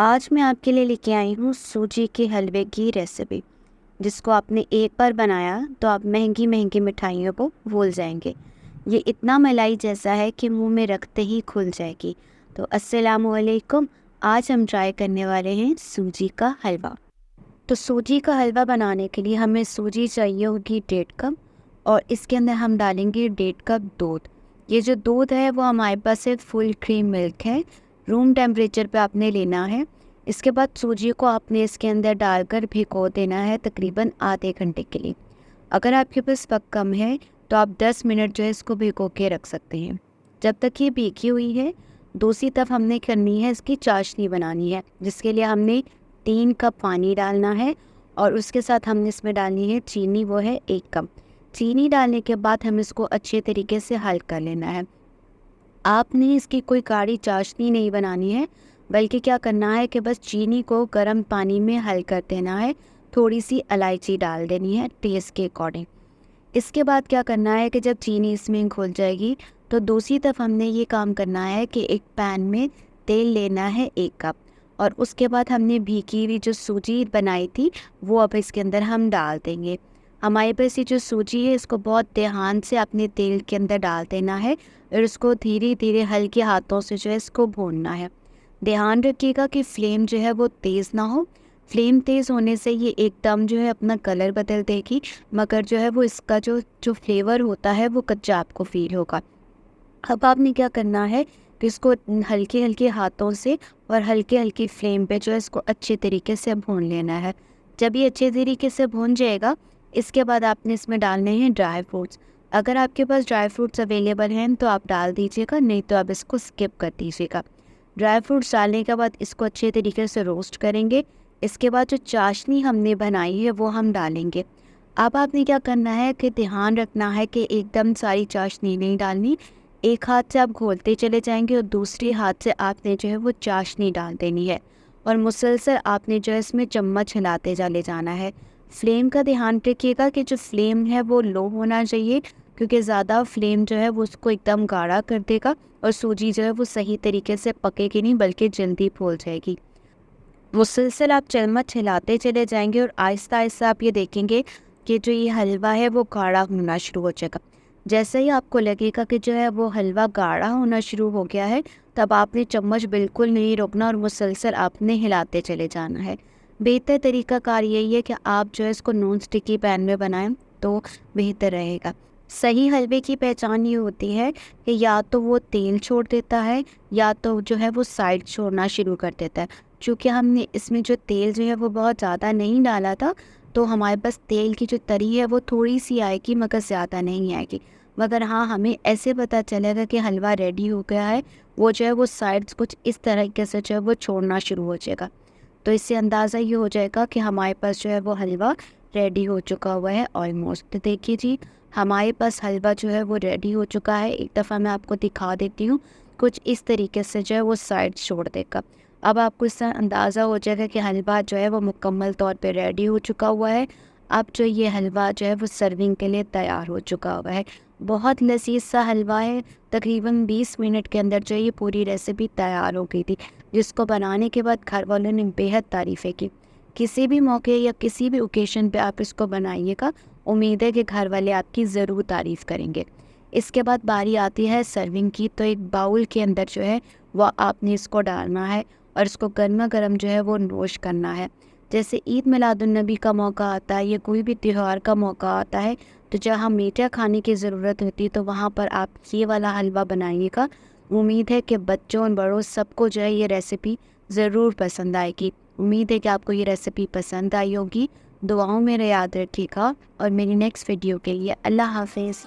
आज मैं आपके लिए लेके आई हूँ सूजी के हलवे की रेसिपी, जिसको आपने एक बार बनाया तो आप महंगी महंगी मिठाइयों को भूल जाएंगे। ये इतना मलाई जैसा है कि मुंह में रखते ही खुल जाएगी। तो अस्सलामु अलैकुम। आज हम ट्राई करने वाले हैं सूजी का हलवा। तो सूजी का हलवा बनाने के लिए हमें सूजी चाहिए होगी 1.5 कप, और इसके अंदर हम डालेंगे 1.5 कप दूध। ये जो दूध है वो हमारे पास है फुल क्रीम मिल्क है, रूम टेम्परेचर पे आपने लेना है। इसके बाद सूजी को आपने इसके अंदर डालकर भिगो देना है तकरीबन आधे घंटे के लिए। अगर आपके पास वक्त कम है तो आप 10 मिनट जो है इसको भिगो के रख सकते हैं। जब तक ये भीगी हुई है, दूसरी तरफ हमने करनी है इसकी चाशनी बनानी है, जिसके लिए हमने 3 कप पानी डालना है और उसके साथ हमने इसमें डालनी है चीनी, वो है 1 कप। चीनी डालने के बाद हम इसको अच्छे तरीके से हल कर लेना है। आपने इसकी कोई गाढ़ी चाशनी नहीं बनानी है, बल्कि क्या करना है कि बस चीनी को गर्म पानी में हल कर देना है। थोड़ी सी इलायची डाल देनी है टेस्ट के अकॉर्डिंग। इसके बाद क्या करना है कि जब चीनी इसमें घुल जाएगी तो दूसरी तरफ हमने ये काम करना है कि एक पैन में तेल लेना है 1 कप, और उसके बाद हमने भीगी हुई जो सूजी बनाई थी वो अब इसके अंदर हम डाल देंगे। हमारे पास ये जो सूजी है इसको बहुत ध्यान से अपने तेल के अंदर डाल देना है और इसको धीरे धीरे हल्के हाथों से जो है इसको भूनना है। ध्यान रखिएगा कि फ्लेम जो है वो तेज़ ना हो। फ्लेम तेज़ होने से ये एकदम जो है अपना कलर बदल देगी, मगर जो है वो इसका जो जो फ्लेवर होता है वो कच्चा आपको फील होगा। अब आपने क्या करना है कि इसको हल्के हल्के हाथों से और हल्के हल्की फ्लेम पे जो है इसको अच्छे तरीके से भून लेना है। जब ये अच्छे तरीके से भून जाएगा, इसके बाद आपने इसमें डालने हैं ड्राई फ्रूट्स। अगर आपके पास ड्राई फ्रूट्स अवेलेबल हैं तो आप डाल दीजिएगा, नहीं तो आप इसको स्किप कर दीजिएगा। ड्राई फ्रूट्स डालने के बाद इसको अच्छे तरीके से रोस्ट करेंगे। इसके बाद जो चाशनी हमने बनाई है वो हम डालेंगे। अब आपने क्या करना है कि ध्यान रखना है कि एकदम सारी चाशनी नहीं डालनी। एक हाथ से आप घोलते चले जाएंगे और दूसरे हाथ से आपने जो है वो चाशनी डाल देनी है, और मुसलसल आपने जो है इसमें चम्मच हिलाते चले जाना है। फ्लेम का ध्यान रखिएगा कि जो फ्लेम है वो लो होना चाहिए, क्योंकि ज़्यादा फ्लेम जो है वो उसको एकदम गाढ़ा कर देगा और सूजी जो है वो सही तरीके से पकेगी नहीं, बल्कि जल्दी फूल जाएगी। मुसलसल आप चम्मच हिलाते चले जाएंगे और आहिस्ता आहिस्ता आप ये देखेंगे कि जो ये हलवा है वो गाढ़ा होना शुरू हो जाएगा। जैसे ही आपको लगेगा कि जो है वो हलवा गाढ़ा होना शुरू हो गया है, तब आपने चम्मच बिल्कुल नहीं रोकना और मुसलसल आपने हिलाते चले जाना है। बेहतर तरीकाकार यही है कि आप जो है इसको नॉन स्टिकी पैन में बनाएं तो बेहतर रहेगा। सही हलवे की पहचान ये होती है कि या तो वो तेल छोड़ देता है या तो जो है वो साइड छोड़ना शुरू कर देता है। चूँकि हमने इसमें जो तेल जो है वो बहुत ज़्यादा नहीं डाला था, तो हमारे पास तेल की जो तरी है वो थोड़ी सी आएगी, मगर ज़्यादा नहीं आएगी। मगर हाँ, हमें ऐसे पता चलेगा कि हलवा रेडी हो गया है, वो जो है वो साइड्स कुछ इस तरीके से जो है वो छोड़ना शुरू हो जाएगा। तो इससे अंदाज़ा ये हो जाएगा कि हमारे पास जो है वो हलवा रेडी हो चुका हुआ है ऑलमोस्ट। तो देखिए जी, हमारे पास हलवा जो है वो रेडी हो चुका है। एक दफ़ा मैं आपको दिखा देती हूँ, कुछ इस तरीके से जो है वो साइड छोड़ देगा। अब आपको इससे अंदाज़ा हो जाएगा कि हलवा जो है वो मुकम्मल तौर पे रेडी हो चुका हुआ है। अब जो ये हलवा जो है वो सर्विंग के लिए तैयार हो चुका हुआ है। बहुत लज़ीज़ सा हलवा है। तकरीबन 20 मिनट के अंदर जो ये पूरी रेसिपी तैयार हो गई थी, जिसको बनाने के बाद घर वालों ने बेहद तारीफ़ें की। किसी भी मौके या किसी भी ओकेशन पे आप इसको बनाइएगा, उम्मीद है कि घर वाले आपकी ज़रूर तारीफ़ करेंगे। इसके बाद बारी आती है सर्विंग की। तो एक बाउल के अंदर जो है वो आपने इसको डालना है और इसको गर्मा गर्म जो है वो नोश करना है। जैसे ईद मिलादुन्नबी का मौका आता है या कोई भी त्यौहार का मौका आता है, तो जहाँ मीठा खाने की ज़रूरत होती है तो वहाँ पर आप ये वाला हलवा बनाइएगा। उम्मीद है कि बच्चों और बड़ों सबको जो है ये रेसिपी ज़रूर पसंद आएगी। उम्मीद है कि आपको ये रेसिपी पसंद आई होगी। दुआओं में याद रखिएगा और मेरी नेक्स्ट वीडियो के लिए अल्लाह हाफिज़।